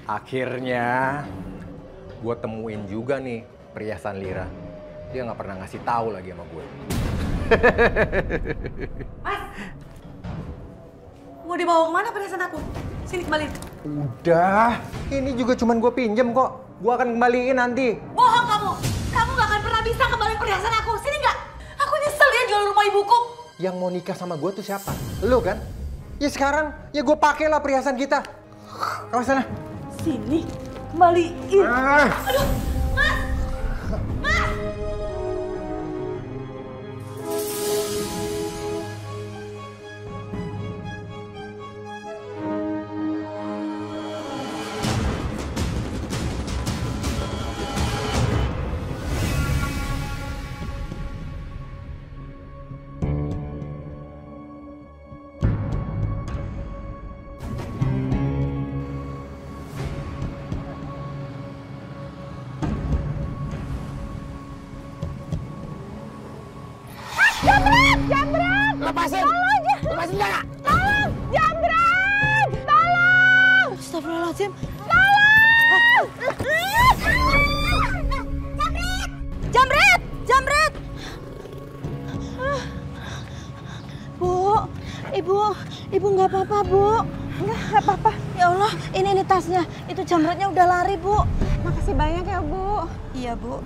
Akhirnya gue temuin juga nih perhiasan Lira. Dia nggak pernah ngasih tahu lagi sama gue. Mas! Mau dibawa kemana perhiasan aku? Sini kembaliin. Udah, ini juga cuman gue pinjem kok. Gue akan kembaliin nanti. Bohong kamu! Kamu gak akan pernah bisa kembaliin perhiasan aku. Sini nggak? Aku nyesel ya jual rumah ibuku. Yang mau nikah sama gue tuh siapa? Lu kan? Ya sekarang, ya gue pakailah perhiasan kita. Kau sana. Sini, kembaliin. Aduh, Mas! Mas! Jamret! Lepasin! Tolong! Lepasin jangan! Tolong! Jamret! Tolong! Astagfirullahaladzim. Tolong! Jamret! Jamret! Jamret! Bu, ibu nggak apa-apa, Bu. Nggak apa-apa. Ya Allah, ini tasnya. Itu Jamretnya udah lari, Bu. Makasih banyak ya, Bu. Iya, Bu.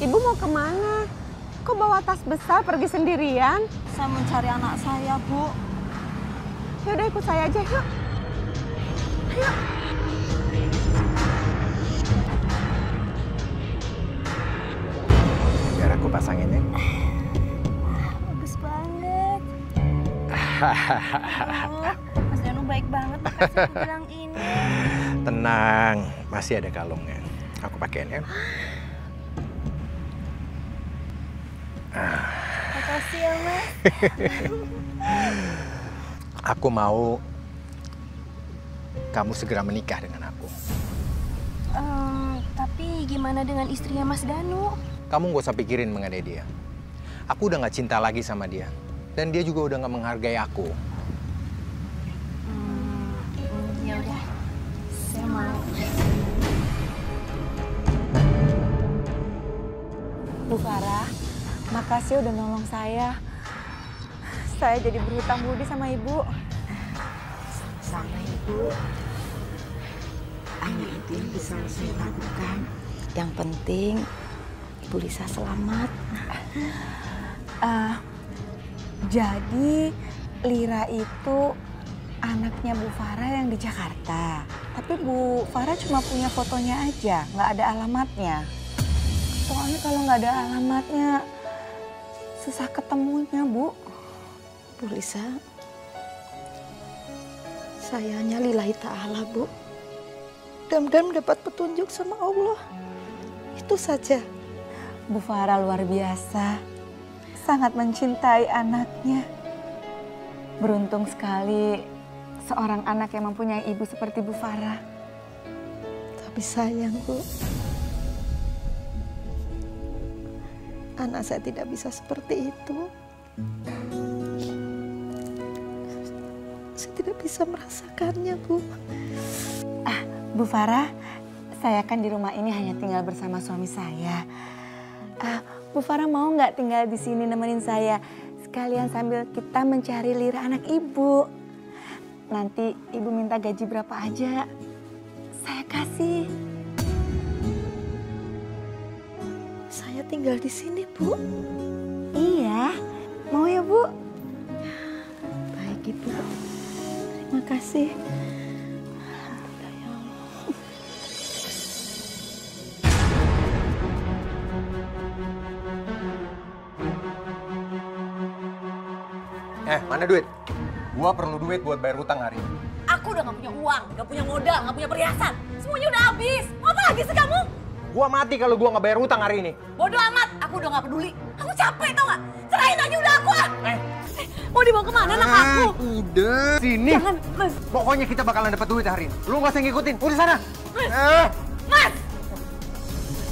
Ibu mau kemana? Kok bawa tas besar pergi sendirian? Saya mencari anak saya, Bu. Yaudah ikut saya aja, yuk. Ayo. Biar aku pasangin ya. Bagus banget. Mas Danu baik banget makasih aku bilang ini. Tenang, masih ada kalungnya. Aku pakein ya. Makasih ya, Mas. Aku mau kamu segera menikah dengan aku. Tapi gimana dengan istrinya Mas Danu? Kamu gak usah pikirin mengenai dia. Aku udah gak cinta lagi sama dia. Dan dia juga udah gak menghargai aku. Ya udah, saya mau. Bu Farah, makasih udah nolong saya. Saya jadi berhutang budi sama Ibu. Sama Ibu. Hanya itu yang bisa saya lakukan. Yang penting Ibu Lisa selamat. Jadi Lira itu anaknya Bu Farah yang di Jakarta. Tapi Bu Farah cuma punya fotonya aja, nggak ada alamatnya. Soalnya kalau nggak ada alamatnya, susah ketemunya, Bu. Bu Lisa, saya hanya lillahi ta'ala, Bu. Mudah-mudahan mendapat petunjuk sama Allah. Itu saja. Bu Farah luar biasa, sangat mencintai anaknya. Beruntung sekali seorang anak yang mempunyai ibu seperti Bu Farah. Tapi sayang, Bu. Anak saya tidak bisa seperti itu. Saya tidak bisa merasakannya, Bu. Bu Farah, saya kan di rumah ini hanya tinggal bersama suami saya. Bu Farah mau nggak tinggal di sini nemenin saya? Sekalian sambil kita mencari Lira anak Ibu. Nanti Ibu minta gaji berapa aja, saya kasih. Saya tinggal di sini, Bu. Iya, mau ya, Bu? Baik, Ibu. Terima kasih. Mana duit? Gua perlu duit buat bayar utang hari ini. Aku udah gak punya uang, gak punya modal, gak punya perhiasan. Semuanya udah habis. Mau apa lagi sih kamu? Gua mati kalau gua nggak bayar utang hari ini. Bodoh amat, aku udah gak peduli. Aku capek tau gak? Serahin aja udah aku. Mau dibawa kemana anak aku? Udah. Sini. Jangan, Mas. Pokoknya kita bakalan dapat duit hari ini. Lu nggak usah ngikutin. Udah sana. Mas!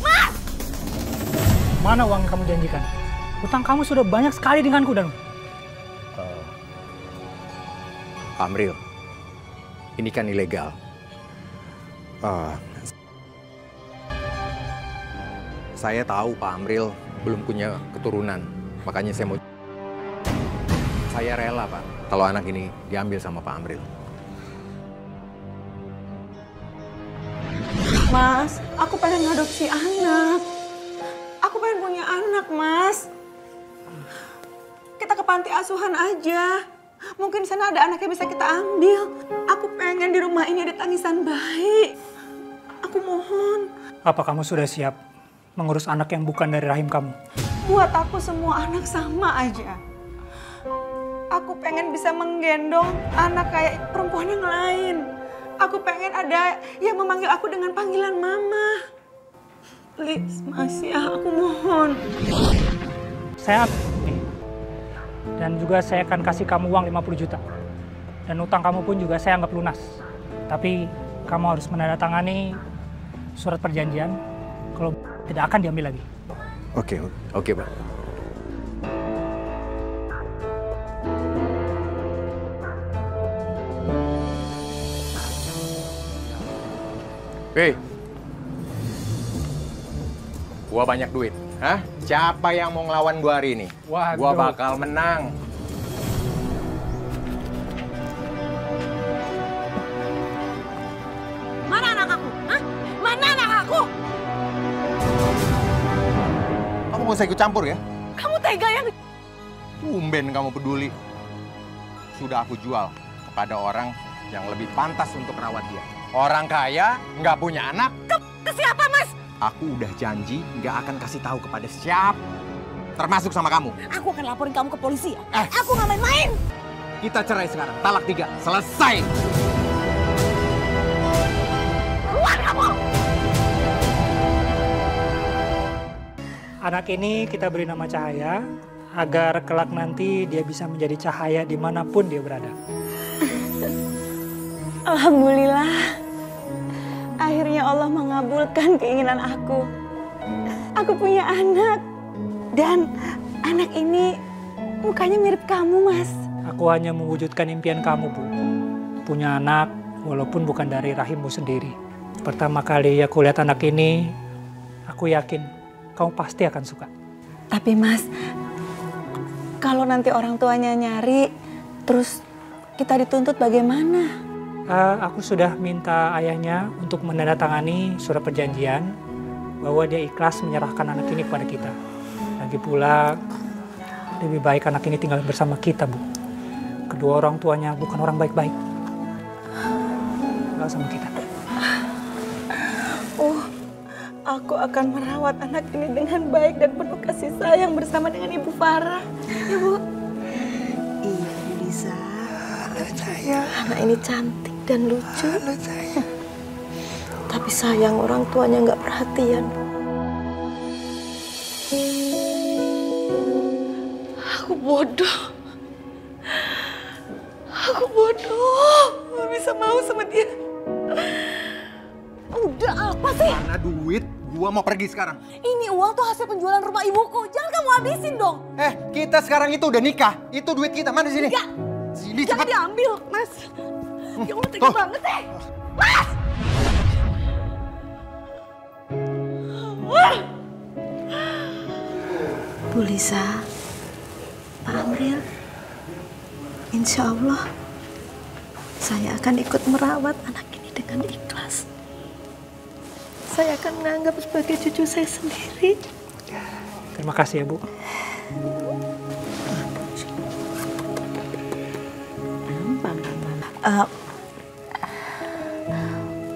Mas! Mana uang yang kamu janjikan? Utang kamu sudah banyak sekali denganku, Danu. Pak Amril, ini kan ilegal. Saya tahu Pak Amril belum punya keturunan, makanya saya rela Pak kalau anak ini diambil sama Pak Amril. Mas, aku pengen ngadopsi anak. Aku pengen punya anak, Mas. Kita ke panti asuhan aja. Mungkin sana ada anak yang bisa kita ambil. Aku pengen di rumah ini ada tangisan bayi. Aku mohon. Apa kamu sudah siap mengurus anak yang bukan dari rahim kamu? Buat aku semua anak sama aja. Aku pengen bisa menggendong anak kayak perempuan yang lain. Aku pengen ada yang memanggil aku dengan panggilan mama. Please, Mas, ya, aku mohon. Saya nih. Dan juga saya akan kasih kamu uang 50 juta. Dan utang kamu pun juga saya anggap lunas. Tapi kamu harus menandatangani surat perjanjian kalau tidak akan diambil lagi. Oke, Pak. Hei, gua banyak duit. Hah? Siapa yang mau ngelawan gua hari ini? Waduh. Gua bakal menang. Mana anak aku? Hah? Mana anak aku? Kamu gak usah ikut campur ya? Kamu tega ya? Tumben kamu peduli. Sudah aku jual kepada orang yang lebih pantas untuk rawat dia. Orang kaya, nggak punya anak. Ke siapa, Mas? Aku udah janji nggak akan kasih tahu kepada siapa. Termasuk sama kamu. Aku akan laporin kamu ke polisi ya. Aku nggak main-main. Kita cerai sekarang. Talak 3. Selesai. Keluar kamu! Anak ini kita beri nama Cahaya, agar kelak nanti dia bisa menjadi cahaya dimanapun dia berada. Alhamdulillah. Akhirnya Allah mengabulkan keinginan aku. Aku punya anak. Dan anak ini mukanya mirip kamu, Mas. Aku hanya mewujudkan impian kamu, Bu. Punya anak, walaupun bukan dari rahimmu sendiri. Pertama kali aku lihat anak ini, aku yakin kamu pasti akan suka. Tapi Mas, kalau nanti orang tuanya nyari, terus kita dituntut bagaimana? Aku sudah minta ayahnya untuk menandatangani surat perjanjian bahwa dia ikhlas menyerahkan anak ini kepada kita. Lagi pula, lebih baik anak ini tinggal bersama kita, Bu. Kedua orang tuanya bukan orang baik-baik. Tinggal sama kita. Aku akan merawat anak ini dengan baik dan penuh kasih sayang bersama dengan Ibu Farah. Ya, Bu? Iya, Lisa. Halo, sayang. Anak ini cantik dan lucu. Halo, sayang. Tapi sayang orang tuanya nggak perhatian. Aku bodoh. Aku bodoh. Nggak bisa mau sama dia. Udah apa sih? Mana duit? Gua mau pergi sekarang. Ini uang tuh hasil penjualan rumah ibuku. Jangan kamu habisin dong. Kita sekarang itu udah nikah. Itu duit kita. Mana sini? Enggak. Sini Jangan cepat. diambil, Mas. Ya Allah, tega banget deh. Mas! Bu Lisa, Pak Amril, insya Allah saya akan ikut merawat anak ini dengan ikhlas. Saya akan menganggap sebagai cucu saya sendiri. Terima kasih ya, Bu.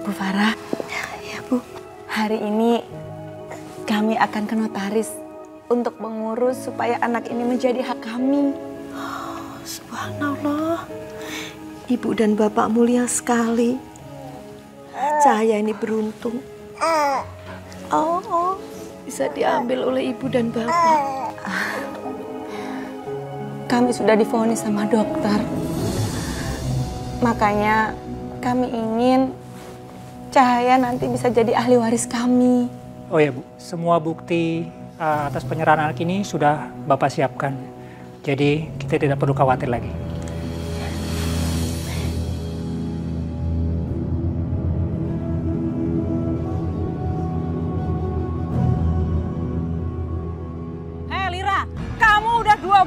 Bu Farah, Ya, Bu. hari ini kami akan ke notaris untuk mengurus supaya anak ini menjadi hak kami. Subhanallah. Ibu dan Bapak mulia sekali. Cahaya ini beruntung. Oh, bisa diambil oleh Ibu dan Bapak. Kami sudah divonis sama dokter. Makanya kami ingin Cahaya nanti bisa jadi ahli waris kami. Oh ya, Bu. Semua bukti atas penyerahan anak ini sudah Bapak siapkan. Jadi kita tidak perlu khawatir lagi.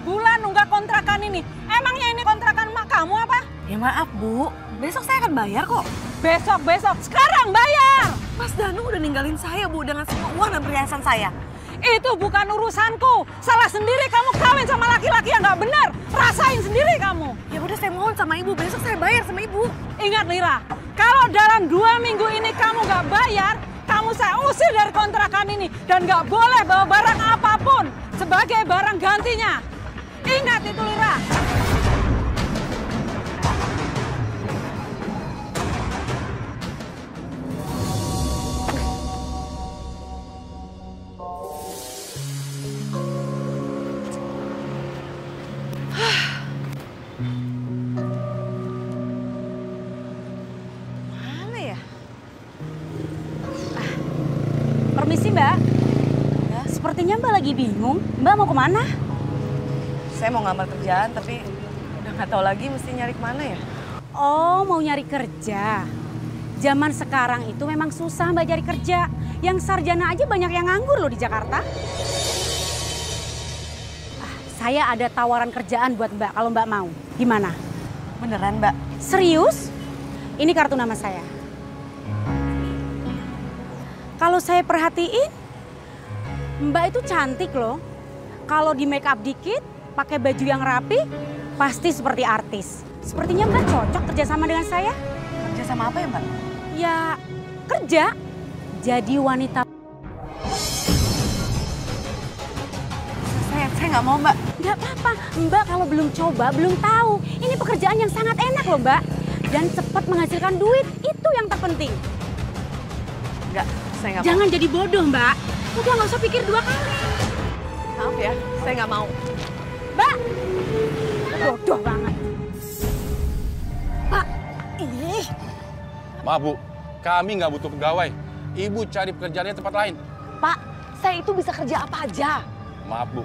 bulan nunggak kontrakan ini. Emangnya ini kontrakan mak kamu apa? Ya maaf Bu, besok saya akan bayar kok. Besok, sekarang bayar. Mas Danu udah ninggalin saya Bu dengan semua uang dan perhiasan saya. Itu bukan urusanku. Salah sendiri kamu kawin sama laki-laki yang nggak benar. Rasain sendiri kamu. Ya udah saya mohon sama Ibu, besok saya bayar sama Ibu. Ingat Lira, kalau dalam 2 minggu ini kamu nggak bayar, kamu saya usir dari kontrakan ini. Dan nggak boleh bawa barang apapun sebagai barang gantinya. Ingat itu Lira. Permisi Mbak. Ya. Sepertinya Mbak lagi bingung. Mbak mau kemana? Saya mau ngambil kerjaan tapi udah nggak tahu lagi mesti nyari kemana ya. Oh, mau nyari kerja. Zaman sekarang itu memang susah Mbak cari kerja. Yang sarjana aja banyak yang nganggur loh di Jakarta. Saya ada tawaran kerjaan buat Mbak kalau Mbak mau. Gimana? Beneran Mbak? Serius? Ini kartu nama saya. Kalau saya perhatiin, Mbak itu cantik loh. Kalau di make up dikit, pakai baju yang rapi, pasti seperti artis. Sepertinya Mbak cocok kerjasama dengan saya. Kerja sama apa ya Mbak? Ya kerja, jadi wanita. Saya nggak mau Mbak. Nggak apa-apa, Mbak kalau belum coba, belum tahu. Ini pekerjaan yang sangat enak loh Mbak. Dan cepat menghasilkan duit, itu yang terpenting. Enggak, saya nggak mau. Jangan jadi bodoh Mbak. Udah nggak usah pikir 2 kali. Maaf ya, saya nggak mau. Mbak, bodoh banget. Pak, ini. Maaf Bu, kami nggak butuh pegawai. Ibu cari pekerjaannya tempat lain. Pak, saya itu bisa kerja apa aja. Maaf Bu,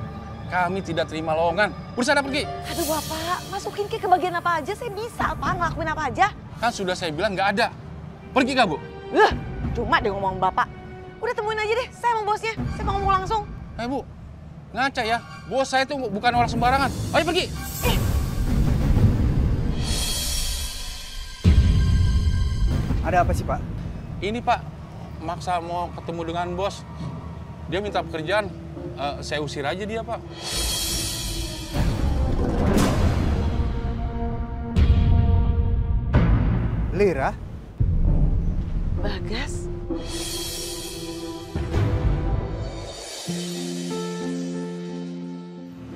kami tidak terima lowongan. Udah sana pergi. Aduh Bapak, masukin ke bagian apa aja saya bisa Pak, ngelakuin apa aja. Kan sudah saya bilang nggak ada. Pergi nggak Bu? Cuma deh ngomong Bapak. Udah temuin aja deh, saya mau bosnya. Saya mau ngomong langsung. Bu, ngaca ya. Bos saya itu bukan orang sembarangan. Ayo pergi. Ada apa sih Pak? Ini Pak, maksa mau ketemu dengan bos. Dia minta pekerjaan. Saya usir aja dia Pak. Lira? Bagas?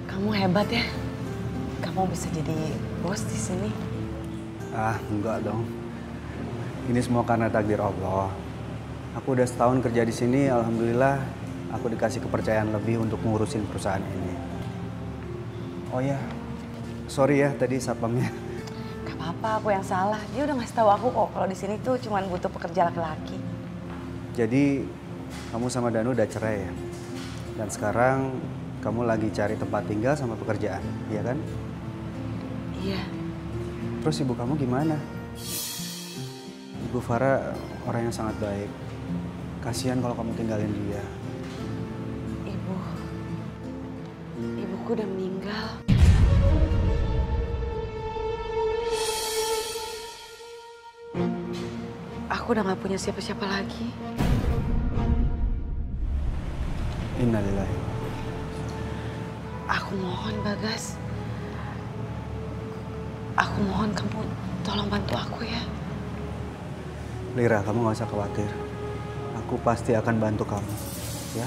Kamu hebat ya. Kamu bisa jadi bos di sini. Enggak dong. Ini semua karena takdir Allah. Aku udah setahun kerja di sini, alhamdulillah aku dikasih kepercayaan lebih untuk ngurusin perusahaan ini. Oh ya, sorry ya tadi satpamnya. Gak apa-apa, aku yang salah. Dia udah ngasih tahu aku kok kalau di sini tuh cuma butuh pekerja laki-laki. Jadi kamu sama Danu udah cerai ya? Dan sekarang kamu lagi cari tempat tinggal sama pekerjaan, iya kan? Iya. Terus ibu kamu gimana? Ibu Farah orang yang sangat baik. Kasihan kalau kamu tinggalin dia. Ibuku udah meninggal. Aku udah gak punya siapa-siapa lagi. Innalillahi. Aku mohon Bagas. Aku mohon kamu tolong bantu aku ya. Lira, kamu gak usah khawatir. Aku pasti akan bantu kamu, ya.